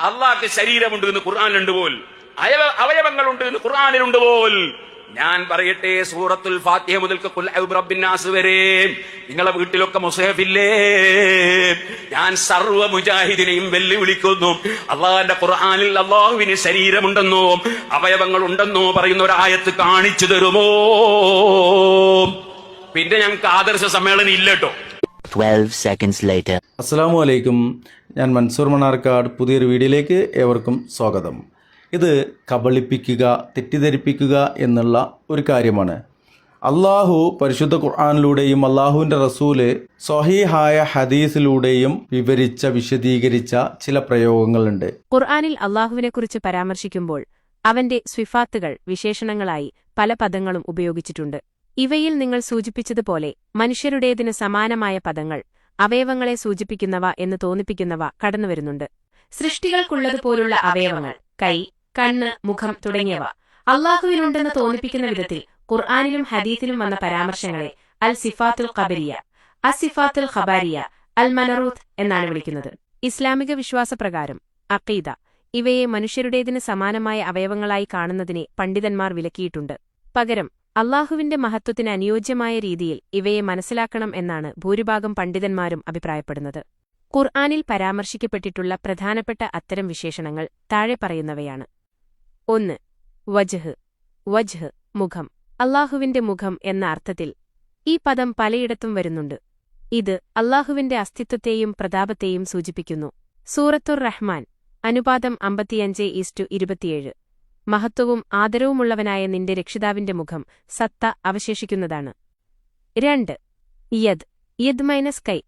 അള്ളാഹ്ക്ക് ശരീരമുണ്ട് എന്ന് ഖുർആനിലുണ്ട് പോൽ, അവയവങ്ങളുണ്ട് എന്ന് ഖുർആനിലുണ്ട് പോൽ. ഞാൻ പറയട്ടെ, സൂറത്തുൽ ഫാത്തിഹ മുതൽക്ക് ഖുൽ അഊദു ബിറബ്ബിന്നാസ് വരെ നിങ്ങളെ വീട്ടിലൊക്കെ മുസ്ഹഫില്ലേ? ഞാൻ സർവ്വ മുജാഹിദിനെയും വെല്ലുവിളിക്കുന്നു. അള്ളാഹിന്റെ ഖുർആനിൽ അള്ളാഹുവിന് ശരീരമുണ്ടെന്നോ അവയവങ്ങളുണ്ടെന്നോ പറയുന്ന ഒരു ആയത്ത് കാണിച്ചു തരുമോ? പിന്നെ ഞങ്ങൾക്ക് ആദർശ സമ്മേളനം ഇല്ല കേട്ടോ. 12 seconds later. അസ്സലാമു അലൈക്കും. ഞാൻ മൻസൂർ മണ്ണാർക്കാട്. പുതിയൊരു വീഡിയോയിലേക്ക് ഏവർക്കും സ്വാഗതം. ഇത് കബളിപ്പിക്കുക, തെറ്റിദ്ധരിപ്പിക്കുക എന്നുള്ള ഒരു കാര്യമാണ്. അള്ളാഹു പരിശുദ്ധ ഖുർആനിലൂടെയും അള്ളാഹുവിൻ്റെ റസൂല് സ്വഹീഹായ ഹദീസിലൂടെയും വിശദീകരിച്ച ചില പ്രയോഗങ്ങളുണ്ട്. ഖുർആനിൽ അള്ളാഹുവിനെ കുറിച്ച് പരാമർശിക്കുമ്പോൾ അവന്റെ സ്വിഫാത്തുകൾ വിശേഷണങ്ങളായി പല പദങ്ങളും ഉപയോഗിച്ചിട്ടുണ്ട്. ഇവയിൽ നിങ്ങൾ സൂചിപ്പിച്ചതുപോലെ മനുഷ്യരുടേതിന് സമാനമായ പദങ്ങൾ, അവയവങ്ങളെ സൂചിപ്പിക്കുന്നവ എന്ന് തോന്നിപ്പിക്കുന്നവ കടന്നുവരുന്നുണ്ട്. സൃഷ്ടികൾക്കുള്ളതുപോലുള്ള അവയവങ്ങൾ, കൈ, കണ്ണ്, മുഖം തുടങ്ങിയവ അള്ളാഹുവിനുണ്ടെന്ന് തോന്നിപ്പിക്കുന്ന വിധത്തിൽ ഖുർആനിലും ഹദീസിലും വന്ന പരാമർശങ്ങളെ അൽ സിഫാത്തുൽ ഖബരിയ, അസിഫാത്തുൽ ഖബാരിയ, അൽ മനറൂത്ത് എന്നാണ് വിളിക്കുന്നത്. ഇസ്ലാമിക വിശ്വാസപ്രകാരം അഖീദ ഇവയെ മനുഷ്യരുടേതിന് സമാനമായ അവയവങ്ങളായി കാണുന്നതിനെ പണ്ഡിതന്മാർ വിലക്കിയിട്ടുണ്ട്. പകരം അള്ളാഹുവിന്റെ മഹത്വത്തിന് അനുയോജ്യമായ രീതിയിൽ ഇവയെ മനസ്സിലാക്കണം എന്നാണ് ഭൂരിഭാഗം പണ്ഡിതന്മാരും അഭിപ്രായപ്പെടുന്നത്. ഖുർആനിൽ പരാമർശിക്കപ്പെട്ടിട്ടുള്ള പ്രധാനപ്പെട്ട അത്തരം വിശേഷണങ്ങൾ താഴെ പറയുന്നവയാണ്. 1. വജ്ഹ്, മുഖം. അള്ളാഹുവിന്റെ മുഖം എന്ന അർത്ഥത്തിൽ ഈ പദം പലയിടത്തും വരുന്നുണ്ട്. ഇത് അള്ളാഹുവിന്റെ അസ്തിത്വത്തെയും പ്രതാപത്തെയും സൂചിപ്പിക്കുന്നു. സൂറത്തുർ റഹ്മാൻ അനുപാതം 55:27. മഹത്വവും ആദരവുമുള്ളവനായ നിന്റെ രക്ഷിതാവിന്റെ മുഖം സത്ത അവശേഷിക്കുന്നതാണ്. 2. യദ് കൈ.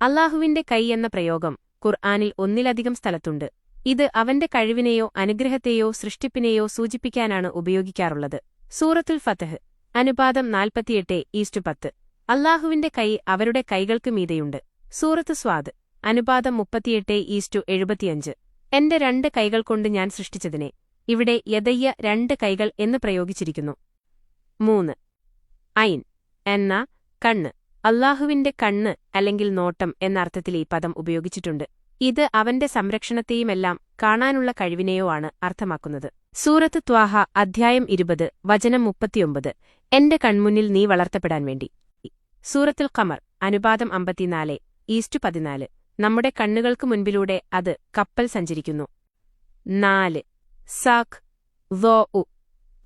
അള്ളാഹുവിന്റെ കൈ എന്ന പ്രയോഗം ഖുർആനിൽ ഒന്നിലധികം സ്ഥലത്തുണ്ട്. ഇത് അവന്റെ കഴിവിനെയോ അനുഗ്രഹത്തെയോ സൃഷ്ടിപ്പിനെയോ സൂചിപ്പിക്കാനാണ് ഉപയോഗിക്കാറുള്ളത്. സൂറത്തുൽ ഫത്ഹ് അനുപാതം 48:10. അള്ളാഹുവിന്റെ കൈ അവരുടെ കൈകൾക്ക് മീതെയുണ്ട്. സൂറത്ത് സ്വാദ് അനുപാതം 38:75. എന്റെ 2 കൈകൾ കൊണ്ട് ഞാൻ സൃഷ്ടിച്ചതിനെ. ഇവിടെ യദയ്യ 2 കൈകൾ എന്ന് പ്രയോഗിച്ചിരിക്കുന്നു. 3. ഐൻ എന്ന കണ്ണ്. അള്ളാഹുവിന്റെ കണ്ണ് അല്ലെങ്കിൽ നോട്ടം എന്ന അർത്ഥത്തിൽ ഈ പദം ഉപയോഗിച്ചിട്ടുണ്ട്. ഇത് അവന്റെ സംരക്ഷണത്തെയുമെല്ലാം കാണാനുള്ള കഴിവിനെയോ ആണ് അർത്ഥമാക്കുന്നത്. സൂറത്ത് ത്വാഹ അധ്യായം 20 വചനം 39. എന്റെ കൺമുന്നിൽ നീ വളർത്തപ്പെടാൻ വേണ്ടി. സൂറത്തുൽ ഖമർ അനുപാതം 54:14. നമ്മുടെ കണ്ണുകൾക്ക് മുൻപിലൂടെ അത് കപ്പൽ സഞ്ചരിക്കുന്നു. 4. സാഖ്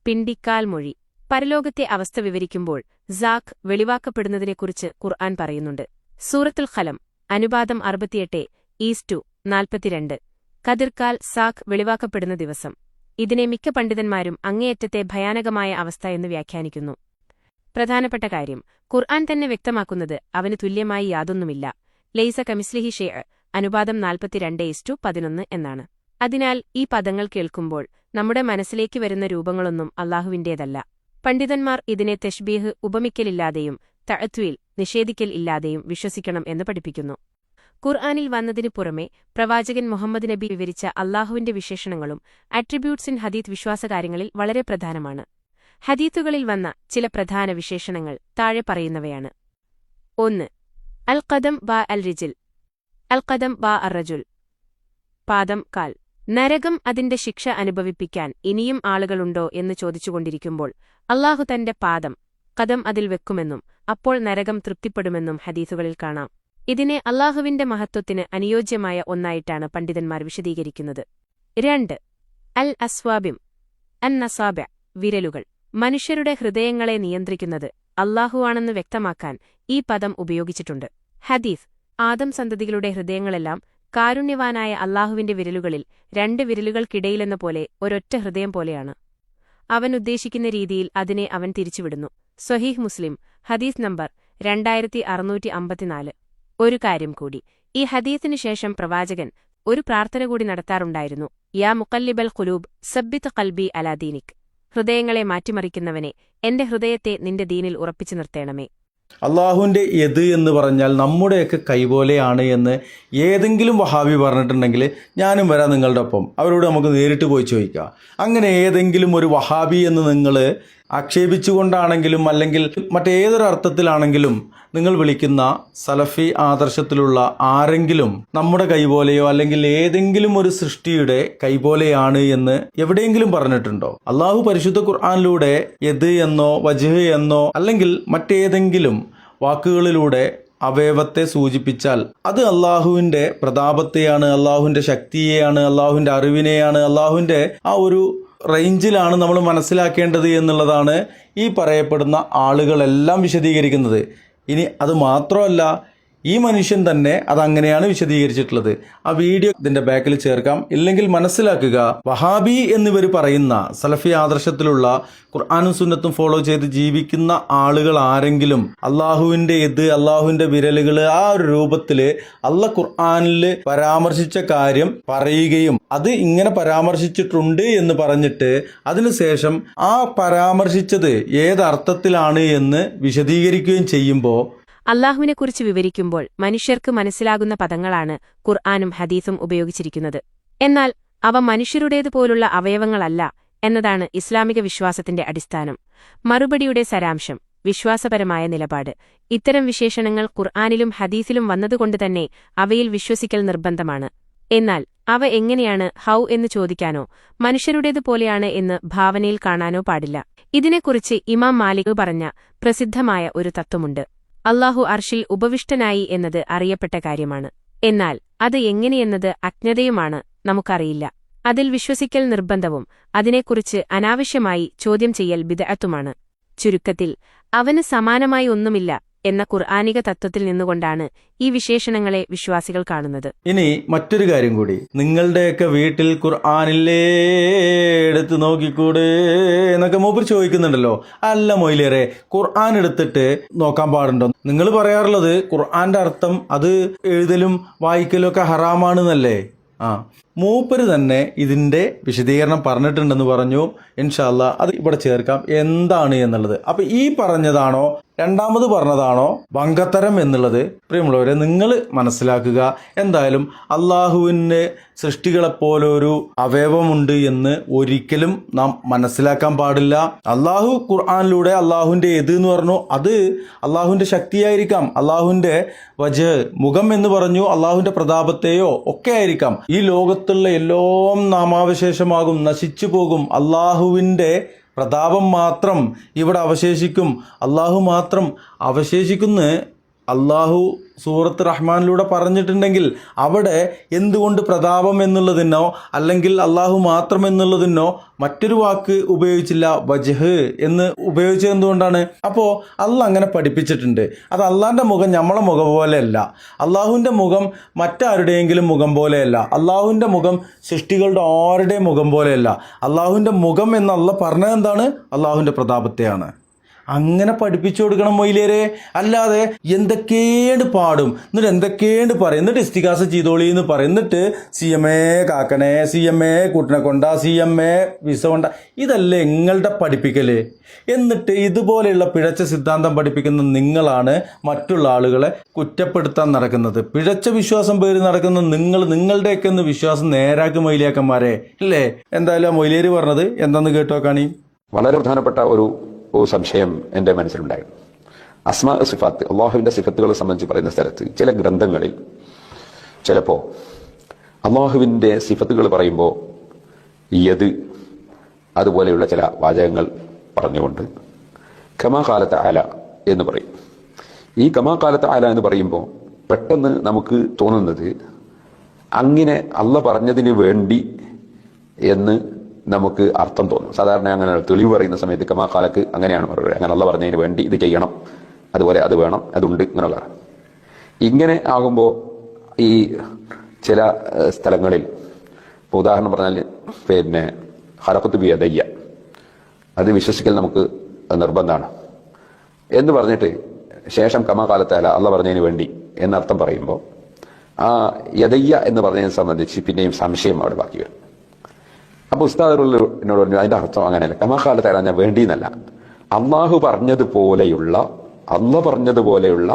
പിണ്ടിക്കാൽ മൊഴി. പരലോകത്തെ അവസ്ഥ വിവരിക്കുമ്പോൾ സാഖ് വെളിവാക്കപ്പെടുന്നതിനെക്കുറിച്ച് ഖുർആൻ പറയുന്നുണ്ട്. സൂറത്തുൽ ഖലം അനുപാതം 68:42. കതിർക്കാൽ സാഖ് വെളിവാക്കപ്പെടുന്ന ദിവസം. ഇതിനെ മിക്ക പണ്ഡിതന്മാരും അങ്ങേയറ്റത്തെ ഭയാനകമായ അവസ്ഥ എന്ന് വ്യാഖ്യാനിക്കുന്നു. പ്രധാനപ്പെട്ട കാര്യം, ഖുർആൻ തന്നെ വ്യക്തമാക്കുന്നത് അവന് തുല്യമായി യാതൊന്നുമില്ല. ലൈസ കമിസ്ലിഹി ഷൈഅ് അനുപാതം 42:11 എന്നാണ്. അതിനാൽ ഈ പദങ്ങൾ കേൾക്കുമ്പോൾ നമ്മുടെ മനസ്സിലേക്ക് വരുന്ന രൂപങ്ങളൊന്നും അള്ളാഹുവിന്റേതല്ല. പണ്ഡിതന്മാർ ഇതിനെ തശ്ബീഹ് ഉപമിക്കലില്ലാതെയും തഅത്വീൽ നിഷേധിക്കൽ ഇല്ലാതെയും വിശ്വസിക്കണം എന്ന് പഠിപ്പിക്കുന്നു. ഖുർആനിൽ വന്നതിനു പുറമെ പ്രവാചകൻ മുഹമ്മദ് നബി വിവരിച്ച അള്ളാഹുവിന്റെ വിശേഷണങ്ങളും അട്രിബ്യൂട്ട്സ് ഇൻ ഹദീത്ത് വിശ്വാസകാര്യങ്ങളിൽ വളരെ പ്രധാനമാണ്. ഹദീത്തുകളിൽ വന്ന ചില പ്രധാന വിശേഷണങ്ങൾ താഴെ പറയുന്നവയാണ്. 1. അൽ ഖദം ബാ അൽ റിജിൽ. അൽ ഖദം ബാ അർ റജുൽ. പാദം, കാൽ. നരകം അതിന്റെ ശിക്ഷ അനുഭവിപ്പിക്കാൻ ഇനിയും ആളുകളുണ്ടോ എന്ന് ചോദിച്ചുകൊണ്ടിരിക്കുമ്പോൾ അള്ളാഹു തന്റെ പാദം, ഖദം അതിൽ വെക്കുമെന്നും അപ്പോൾ നരകം തൃപ്തിപ്പെടുമെന്നും ഹദീസുകളിൽ കാണാം. ഇതിനെ അള്ളാഹുവിന്റെ മഹത്വത്തിന് അനുയോജ്യമായ ഒന്നായിട്ടാണ് പണ്ഡിതന്മാർ വിശദീകരിക്കുന്നത്. 2. അൽ അസ്വാബിം അൻ നസാബ. വിരലുകൾ. മനുഷ്യരുടെ ഹൃദയങ്ങളെ നിയന്ത്രിക്കുന്നത് അള്ളാഹുവാണെന്ന് വ്യക്തമാക്കാൻ ഈ പദം ഉപയോഗിച്ചിട്ടുണ്ട്. ഹദീസ് ആദം സന്തതികളുടെ ഹൃദയങ്ങളെല്ലാം കാരുണ്യവാനായ അള്ളാഹുവിന്റെ വിരലുകളിൽ 2 വിരലുകൾക്കിടയിലെന്ന പോലെ ഒരൊറ്റ ഹൃദയം പോലെയാണ്. അവൻ ഉദ്ദേശിക്കുന്ന രീതിയിൽ അതിനെ അവൻ തിരിച്ചുവിടുന്നു. സ്വഹീഹ് മുസ്ലിം ഹദീസ് നമ്പർ 2654. ഒരു കാര്യം കൂടി, ഈ ഹദീസിനു ശേഷം പ്രവാചകൻ ഒരു പ്രാർത്ഥന കൂടി നടത്താറുണ്ടായിരുന്നു. യാ മുഖല്ലിബൽ ഖുലൂബ് സബ്ബിത് ഖൽബി അലാ ദീനിക്. ഹൃദയങ്ങളെ മാറ്റിമറിക്കുന്നവനെ എന്റെ ഹൃദയത്തെ നിന്റെ ദീനിൽ ഉറപ്പിച്ചു നിർത്തേണമേ. അള്ളാഹുവിൻ്റെ യദ് എന്ന് പറഞ്ഞാൽ നമ്മുടെയൊക്കെ കൈപോലെയാണ് എന്ന് ഏതെങ്കിലും വഹാബി പറഞ്ഞിട്ടുണ്ടെങ്കിൽ ഞാനും വരാം നിങ്ങളുടെ ഒപ്പം. അവരോട് നമുക്ക് നേരിട്ട് പോയി ചോദിക്കാം. അങ്ങനെ ഏതെങ്കിലും ഒരു വഹാബി എന്ന് നിങ്ങൾ ആക്ഷേപിച്ചുകൊണ്ടാണെങ്കിലും അല്ലെങ്കിൽ മറ്റേതൊരു അർത്ഥത്തിലാണെങ്കിലും നിങ്ങൾ വിളിക്കുന്ന സലഫി ആദർശത്തിലുള്ള ആരെങ്കിലും നമ്മുടെ കൈപോലെയോ അല്ലെങ്കിൽ ഏതെങ്കിലും ഒരു സൃഷ്ടിയുടെ കൈപോലെയാണ് എന്ന് എവിടെയെങ്കിലും പറഞ്ഞിട്ടുണ്ടോ? അള്ളാഹു പരിശുദ്ധ ഖുർആനിലൂടെ യദ് എന്നോ വജ്ഹ് എന്നോ അല്ലെങ്കിൽ മറ്റേതെങ്കിലും വാക്കുകളിലൂടെ അവയവത്തെ സൂചിപ്പിച്ചാൽ അത് അള്ളാഹുവിന്റെ പ്രതാപത്തെയാണ്, അള്ളാഹുവിന്റെ ശക്തിയെയാണ്, അള്ളാഹുവിന്റെ അറിവിനെയാണ്, അള്ളാഹുവിന്റെ ആ ഒരു റേഞ്ചിലാണ് നമ്മൾ മനസ്സിലാക്കേണ്ടത് എന്നുള്ളതാണ് ഈ പറയപ്പെടുന്ന ആളുകളെല്ലാം വിശദീകരിക്കുന്നത്. ഇനി അത് മാത്രമല്ല, ഈ മനുഷ്യൻ തന്നെ അതങ്ങനെയാണ് വിശദീകരിച്ചിട്ടുള്ളത്. ആ വീഡിയോ ഇതിന്റെ ബാക്കിൽ ചേർക്കാം. ഇല്ലെങ്കിൽ മനസ്സിലാക്കുക, വഹാബി എന്നിവർ പറയുന്ന സലഫി ആദർശത്തിലുള്ള ഖുർആനും സുന്നത്തും ഫോളോ ചെയ്ത് ജീവിക്കുന്ന ആളുകൾ ആരെങ്കിലും അള്ളാഹുവിന്റെ അള്ളാഹുവിന്റെ വിരലുകൾ ആ ഒരു രൂപത്തില് ഖുർആനിൽ പരാമർശിച്ച കാര്യം പറയുകയും അത് ഇങ്ങനെ പരാമർശിച്ചിട്ടുണ്ട് എന്ന് പറഞ്ഞിട്ട് അതിനുശേഷം ആ പരാമർശിച്ചത് ഏതർത്ഥത്തിലാണ് എന്ന് വിശദീകരിക്കുകയും ചെയ്യുമ്പോൾ അള്ളാഹുവിനെക്കുറിച്ച് വിവരിക്കുമ്പോൾ മനുഷ്യർക്ക് മനസ്സിലാകുന്ന പദങ്ങളാണ് ഖുർആനും ഹദീസും ഉപയോഗിച്ചിരിക്കുന്നത്. എന്നാൽ അവ മനുഷ്യരുടേതുപോലുള്ള അവയവങ്ങളല്ല എന്നതാണ് ഇസ്ലാമിക വിശ്വാസത്തിന്റെ അടിസ്ഥാനം. മറുപടിയുടെ സാരാംശം: വിശ്വാസപരമായ നിലപാട്. ഇത്തരം വിശേഷണങ്ങൾ ഖുർആനിലും ഹദീസിലും വന്നതുകൊണ്ടുതന്നെ അവയിൽ വിശ്വസിക്കൽ നിർബന്ധമാണ്. എന്നാൽ അവ എങ്ങനെയാണ്, ഹൗ എന്ന് ചോദിക്കാനോ മനുഷ്യരുടേതുപോലെയാണ് എന്ന് ഭാവനയിൽ കാണാനോ പാടില്ല. ഇതിനെക്കുറിച്ച് ഇമാം മാലിക് പറഞ്ഞ പ്രസിദ്ധമായ ഒരു തത്വമുണ്ട്. അല്ലാഹു അർഷിൽ ഉപവിഷ്ടനായി എന്നത് അറിയപ്പെട്ട കാര്യമാണ്. എന്നാൽ അത് എങ്ങനെയെന്നത് അജ്ഞതയുമാണ്, നമുക്കറിയില്ല. അതിൽ വിശ്വസിക്കൽ നിർബന്ധവും അതിനെക്കുറിച്ച് അനാവശ്യമായി ചോദ്യം ചെയ്യൽ ബിദ്അത്തുമാണ്. ചുരുക്കത്തിൽ അവന് സമാനമായി ഒന്നുമില്ല എന്ന ഖുർആനിക തത്വത്തിൽ നിന്നുകൊണ്ടാണ് ഈ വിശേഷണങ്ങളെ വിശ്വാസികൾ കാണുന്നത്. ഇനി മറ്റൊരു കാര്യം കൂടി, നിങ്ങളുടെയൊക്കെ വീട്ടിൽ ഖുർആനില്ലേ എടുത്ത് നോക്കിക്കൂടെ എന്നൊക്കെ മൂപ്പർ ചോദിക്കുന്നുണ്ടല്ലോ. അല്ല മൊയ്ലേറെ, ഖുർആൻ എടുത്തിട്ട് നോക്കാൻ പാടുണ്ടോ? നിങ്ങൾ പറയാറുള്ളത് ഖുർആന്റെ അർത്ഥം അത് എഴുതലും വായിക്കലും ഒക്കെ ഹറാമാണെന്നല്ലേ? മൂപ്പര് തന്നെ ഇതിന്റെ വിശദീകരണം പറഞ്ഞിട്ടുണ്ടെന്ന് പറഞ്ഞു. ഇൻഷാ അല്ലാഹ് അത് ഇവിടെ ചേർക്കാം എന്താണ് എന്നുള്ളത്. അപ്പൊ ഈ പറഞ്ഞതാണോ രണ്ടാമത് പറഞ്ഞതാണോ വങ്കത്തരം എന്നുള്ളത് പ്രിയമുള്ളവരെ നിങ്ങൾ മനസ്സിലാക്കുക. എന്തായാലും അള്ളാഹുവിന് സൃഷ്ടികളെപ്പോലൊരു അവയവമുണ്ട് എന്ന് ഒരിക്കലും നാം മനസ്സിലാക്കാൻ പാടില്ല. അള്ളാഹു ഖുർആനിലൂടെ അള്ളാഹുവിന്റെ എന്ന് പറഞ്ഞു, അത് അള്ളാഹുവിന്റെ ശക്തിയായിരിക്കാം, അള്ളാഹുവിന്റെ വജ്ഹ് മുഖം എന്ന് പറഞ്ഞു, അള്ളാഹുവിന്റെ പ്രതാപത്തെയോ ഒക്കെ ആയിരിക്കാം. ഈ ലോകത്തുള്ള എല്ലാം നാമാവശേഷമാകും, നശിച്ചു പോകും. അള്ളാഹുവിന്റെ പ്രതാപം മാത്രം ഇവിടെ അവശേഷിക്കും, അള്ളാഹു മാത്രം അവശേഷിക്കുന്ന അള്ളാഹു സൂറത്ത് റഹ്മാനിലൂടെ പറഞ്ഞിട്ടുണ്ടെങ്കിൽ അവിടെ എന്തുകൊണ്ട് പ്രതാപം എന്നുള്ളതിനോ അല്ലെങ്കിൽ അള്ളാഹു മാത്രം എന്നുള്ളതിനോ മറ്റൊരു വാക്ക് ഉപയോഗിച്ചില്ല, വജ്ഹ് എന്ന് ഉപയോഗിച്ചത് എന്തുകൊണ്ടാണ്? അപ്പോൾ അള്ളാഹ് അങ്ങനെ പഠിപ്പിച്ചിട്ടുണ്ട്. അത് അള്ളാഹിൻ്റെ മുഖം നമ്മളെ മുഖം പോലെയല്ല, അള്ളാഹുവിൻ്റെ മുഖം മറ്റാരുടെയെങ്കിലും മുഖം പോലെയല്ല, അള്ളാഹുവിൻ്റെ മുഖം സൃഷ്ടികളുടെ ആരുടെയും മുഖം പോലെയല്ല. അള്ളാഹുവിൻ്റെ മുഖം എന്ന് അള്ളാഹ് പറഞ്ഞത് എന്താണ്? അള്ളാഹുവിൻ്റെ പ്രതാപത്തെയാണ്. അങ്ങനെ പഠിപ്പിച്ചു കൊടുക്കണം മൊയ്ലേരെ. അല്ലാതെ എന്തൊക്കെയാണ് പാടും, എന്നിട്ട് എന്തൊക്കെയാണ് പറയും, എന്നിട്ട് ഇസ്തിഗാസ ചെയ്തോളി എന്ന് പറയും, എന്നിട്ട് CMA കാക്കണേ, CMA കൂട്ടിനെ കൊണ്ട, CMA വിസ കൊണ്ട, ഇതല്ലേ നിങ്ങളുടെ പഠിപ്പിക്കല്? എന്നിട്ട് ഇതുപോലെയുള്ള പിഴച്ച സിദ്ധാന്തം പഠിപ്പിക്കുന്ന നിങ്ങളാണ് മറ്റുള്ള ആളുകളെ കുറ്റപ്പെടുത്താൻ നടക്കുന്നത്. പിഴച്ച വിശ്വാസം പേര് നടക്കുന്ന നിങ്ങളുടെയൊക്കെ ഒന്ന് വിശ്വാസം നേരാക്കി മൊയ്ലിയാക്കന്മാരെ, ഇല്ലേ? എന്തായാലും മൊയ്ലേര് പറഞ്ഞത് എന്താന്ന് കേട്ടോക്കാണി. വളരെ പ്രധാനപ്പെട്ട ഒരു സംശയം എൻ്റെ മനസ്സിലുണ്ടായിരുന്നു. അസ്മാ സിഫാത്ത്, അള്ളാഹുവിൻ്റെ സിഫത്തുകളെ സംബന്ധിച്ച് പറയുന്ന സ്ഥലത്ത് ചില ഗ്രന്ഥങ്ങളിൽ ചിലപ്പോൾ അള്ളാഹുവിൻ്റെ സിഫത്തുകൾ പറയുമ്പോൾ യദ് അതുപോലെയുള്ള ചില വാചകങ്ങൾ പറഞ്ഞുകൊണ്ട് കമാ കാലത്ത് ആല എന്ന് പറയും. ഈ കമാ കാലത്ത് ആല എന്ന് പറയുമ്പോൾ പെട്ടെന്ന് നമുക്ക് തോന്നുന്നത് അങ്ങനെ അള്ള പറഞ്ഞതിന് വേണ്ടി എന്ന് നമുക്ക് അർത്ഥം തോന്നും. സാധാരണ അങ്ങനെ തെളിവ് പറയുന്ന സമയത്ത് കമാക്കാലക്ക് അങ്ങനെയാണ് പറയുന്നത്, അങ്ങനെ അള്ള പറഞ്ഞതിന് വേണ്ടി ഇത് ചെയ്യണം, അതുപോലെ അത് വേണം, അതുണ്ട്, ഇങ്ങനെയുള്ള. ഇങ്ങനെ ആകുമ്പോൾ ഈ ചില സ്ഥലങ്ങളിൽ ഉദാഹരണം പറഞ്ഞാൽ ഹലഖത്ത് ബിയദയ്യ, അത് വിശ്വസിക്കൽ നമുക്ക് നിർബന്ധമാണ് എന്ന് പറഞ്ഞിട്ട് ശേഷം കമാകാലത്തല്ല അള്ള പറഞ്ഞതിന് വേണ്ടി എന്നർത്ഥം പറയുമ്പോൾ ആ യദയ്യ എന്ന് പറഞ്ഞതിനെ സംബന്ധിച്ച് പിന്നെയും സംശയം അവിടെ ബാക്കി വരും. അപ്പൊ ഉസ്താദ് എന്നോട് പറഞ്ഞു അതിന്റെ അർത്ഥം അങ്ങനെയല്ല, കമാകാലത്ത് തരാൻ ഞാൻ വേണ്ടി എന്നല്ല, അള്ളാഹു പറഞ്ഞതുപോലെയുള്ള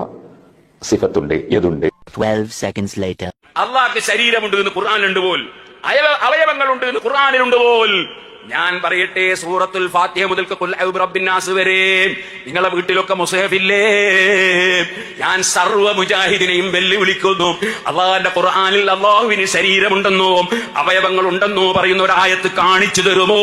സിഫത്തുണ്ട്, യദുണ്ട്. 12 seconds later. അള്ളാഹ്ക്ക് ശരീരമുണ്ട് എന്ന് ഖുർആനിലുണ്ട് പോൽ, അവയവങ്ങളുണ്ട് എന്ന് ഖുർആനിലുണ്ട് പോൽ. ഞാൻ പറയട്ടെ, സൂറത്തുൽ ഫാത്തിഹ മുതൽക്ക് ഖുൽ അഊദു ബിറബ്ബിന്നാസ് വരെ നിങ്ങളെ വീട്ടിലൊക്കെ മുസ്ഹഫില്ലേ? ഞാൻ സർവ്വ മുജാഹിദിനെയും വെല്ലുവിളിക്കുന്നു. അള്ളാഹുവിന്റെ ഖുർആനിൽ അള്ളാഹുവിന് ശരീരമുണ്ടെന്നോ അവയവങ്ങളുണ്ടെന്നോ പറയുന്ന ഒരു ആയത്ത് കാണിച്ചു തരുമോ?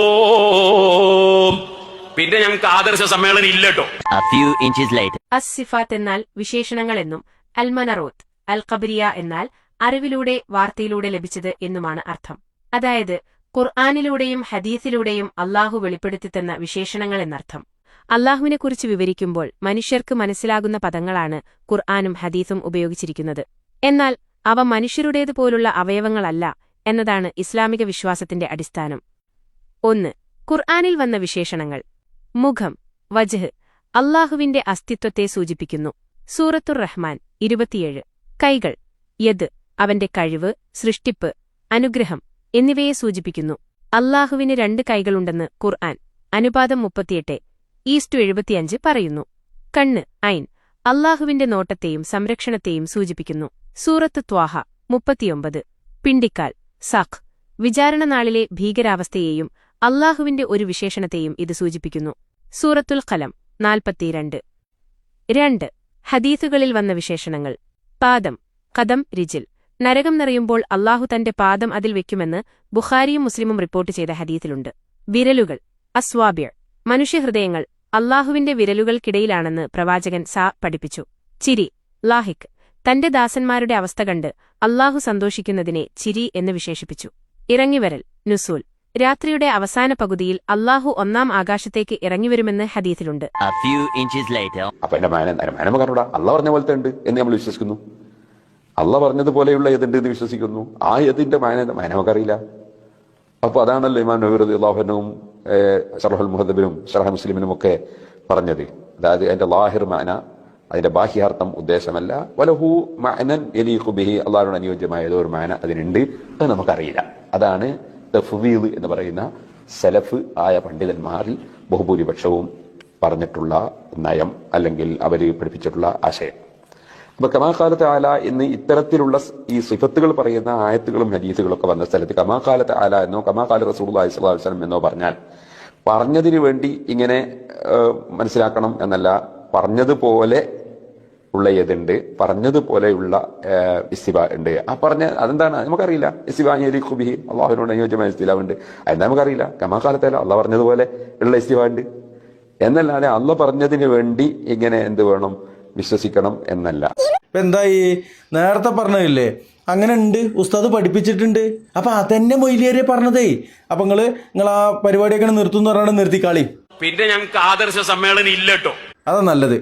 പിന്നെ ഞങ്ങൾക്ക് ആദർശ സമ്മേളനം ഇല്ലട്ടോ. A few inches later. അസ്-സിഫാത്ത് എന്നാൽ വിശേഷണങ്ങൾ എന്നും അൽ-മനറൂത്ത് അൽ-ഖബരിയ എന്നാൽ അറിവിലൂടെ വാർത്തയിലൂടെ ലഭിച്ചത് എന്നുമാണ് അർത്ഥം. അതായത് ഖുർആനിലൂടെയും ഹദീസിലൂടെയും അള്ളാഹു വെളിപ്പെടുത്തിത്തന്ന വിശേഷണങ്ങൾ എന്നർത്ഥം. അള്ളാഹുവിനെക്കുറിച്ച് വിവരിക്കുമ്പോൾ മനുഷ്യർക്ക് മനസ്സിലാകുന്ന പദങ്ങളാണ് ഖുർആനും ഹദീസും ഉപയോഗിച്ചിരിക്കുന്നത്. എന്നാൽ അവ മനുഷ്യരുടേതുപോലുള്ള അവയവങ്ങളല്ല എന്നതാണ് ഇസ്ലാമിക വിശ്വാസത്തിന്റെ അടിസ്ഥാനം. 1. ഖുർആനിൽ വന്ന വിശേഷണങ്ങൾ. മുഖം, വജ്ഹ്, അള്ളാഹുവിന്റെ അസ്തിത്വത്തെ സൂചിപ്പിക്കുന്നു. സൂറത്തുർ റഹ്മാൻ 27. കൈകൾ, യദ്, അവന്റെ കഴിവ്, സൃഷ്ടിപ്പ്, അനുഗ്രഹം എന്നിവയെ സൂചിപ്പിക്കുന്നു. അള്ളാഹുവിന് 2 കൈകളുണ്ടെന്ന് ഖുർആൻ അനുപാതം 38:75 പറയുന്നു. കണ്ണ്, ഐൻ, അള്ളാഹുവിന്റെ നോട്ടത്തെയും സംരക്ഷണത്തെയും സൂചിപ്പിക്കുന്നു. സൂറത്ത് ത്വാഹ 39. പിണ്ടിക്കാൽ, സാഖ്, വിചാരണനാളിലെ ഭീകരാവസ്ഥയെയും അള്ളാഹുവിന്റെ ഒരു വിശേഷണത്തെയും ഇത് സൂചിപ്പിക്കുന്നു. സൂറത്തുൽ ഖലം 42. 2. ഹദീസുകളിൽ വന്ന വിശേഷണങ്ങൾ. പാദം, ഖദം, റിജിൽ, നരകം നിറയുമ്പോൾ അള്ളാഹു തന്റെ പാദം അതിൽ വെക്കുമെന്ന് ബുഖാരിയും മുസ്ലിമും റിപ്പോർട്ട് ചെയ്ത ഹദീസിലുണ്ട്. വിരലുകൾ, അസ്വാബിർ, മനുഷ്യഹൃദയങ്ങൾ അള്ളാഹുവിന്റെ വിരലുകൾക്കിടയിലാണെന്ന് പ്രവാചകൻ പഠിപ്പിച്ചു. ചിരി, ലാഹിക്, തന്റെ ദാസന്മാരുടെ അവസ്ഥ കണ്ട് അള്ളാഹു സന്തോഷിക്കുന്നതിനെ ചിരി എന്ന് വിശേഷിപ്പിച്ചു. ഇറങ്ങിവരൽ, നുസൂൽ, രാത്രിയുടെ അവസാന പകുതിയിൽ അള്ളാഹു 1-ാം ആകാശത്തേക്ക് ഇറങ്ങിവരുമെന്ന് ഹദീസിലുണ്ട്. A few inches later. അപ്പൊ എന്റെ മാനം കണ്ടൂടാ, അള്ള പറഞ്ഞ പോലത്തെ ഉണ്ട് എന്ന് നമ്മൾ വിശ്വസിക്കുന്നു. അള്ള പറഞ്ഞതുപോലെയുള്ള ഏതുണ്ട് എന്ന് വിശ്വസിക്കുന്നു. ആ ഏതിന്റെ മാന നമുക്കറിയില്ല. അപ്പൊ അതാണല്ലോ ഇമാം നബവി റളിയല്ലാഹു അൻഹുവും ശറഹുൽ മുഹദ്ദബിനും ശറഹ മുസ്ലിമിനും ഒക്കെ പറഞ്ഞത്. അതായത് അതിന്റെ ലാഹിർ മാന, അതിന്റെ ബാഹ്യാർത്ഥം ഉദ്ദേശമല്ല. വലഹു മഅനൻ യലീഖു ബിഹി, അള്ളാഹുവിന് അനുയോജ്യമായ ഏതോ ഒരു മാന അതിനുണ്ട്, അത് നമുക്കറിയില്ല. അതാണ് തഫ്വീദ് എന്ന് പറയുന്ന സലഫ് ആയ പണ്ഡിതന്മാരിൽ ബഹുഭൂരിപക്ഷവും പറഞ്ഞിട്ടുള്ള നയം, അല്ലെങ്കിൽ അവർ പഠിപ്പിച്ചിട്ടുള്ള ആശയം. അപ്പൊ കമാകാലത്ത് ആല എന്ന് ഇത്തരത്തിലുള്ള ഈ സിഫത്തുകൾ പറയുന്ന ആയത്തുകളും ഹദീസുകളൊക്കെ വന്ന സ്ഥലത്ത് കമാകാലത്ത് ആല എന്നോ കമാകാല റസൂലുള്ളാഹി സ്വല്ലല്ലാഹു അലൈഹി വസല്ലം എന്നോ പറഞ്ഞാൽ പറഞ്ഞതിന് വേണ്ടി ഇങ്ങനെ മനസ്സിലാക്കണം എന്നല്ല. പറഞ്ഞതുപോലെ ഉള്ള ഏതുണ്ട്, പറഞ്ഞതുപോലെയുള്ള ഇസ്തിബ ഉണ്ട്. ആ പറഞ്ഞ അതെന്താണ് നമുക്കറിയില്ല. ഇസ്തിബ യലീഖു ബിഹി, അള്ളാഹുവിനോട് അനുയോജ്യമായ ഇസ്തിബ ഉണ്ട്, അതെന്താ നമുക്കറിയില്ല. കമാകാലത്തല്ല അള്ളാഹ് പറഞ്ഞതുപോലെ ഉള്ള ഇസ്തിബ ഉണ്ട് എന്നല്ലാതെ അള്ളാഹ് പറഞ്ഞതിന് വേണ്ടി ഇങ്ങനെ എന്ത് വേണം വിശ്വസിക്കണം എന്നല്ല. ഇപ്പൊ എന്തായി, നേരത്തെ പറഞ്ഞതില്ലേ അങ്ങനെ ഉണ്ട്, ഉസ്താദ് പഠിപ്പിച്ചിട്ടുണ്ട്. അപ്പൊ അതന്നെ മൊയ്ലിയേരെ പറഞ്ഞതേ. അപ്പൊ നിങ്ങൾ ആ പരിപാടിയൊക്കെ നിർത്തുന്ന പറഞ്ഞാൽ നിർത്തിക്കാളി. പിന്നെ ഞങ്ങൾക്ക് ആദർശ സമ്മേളനം ഇല്ലട്ടോ. അതാ നല്ലത്.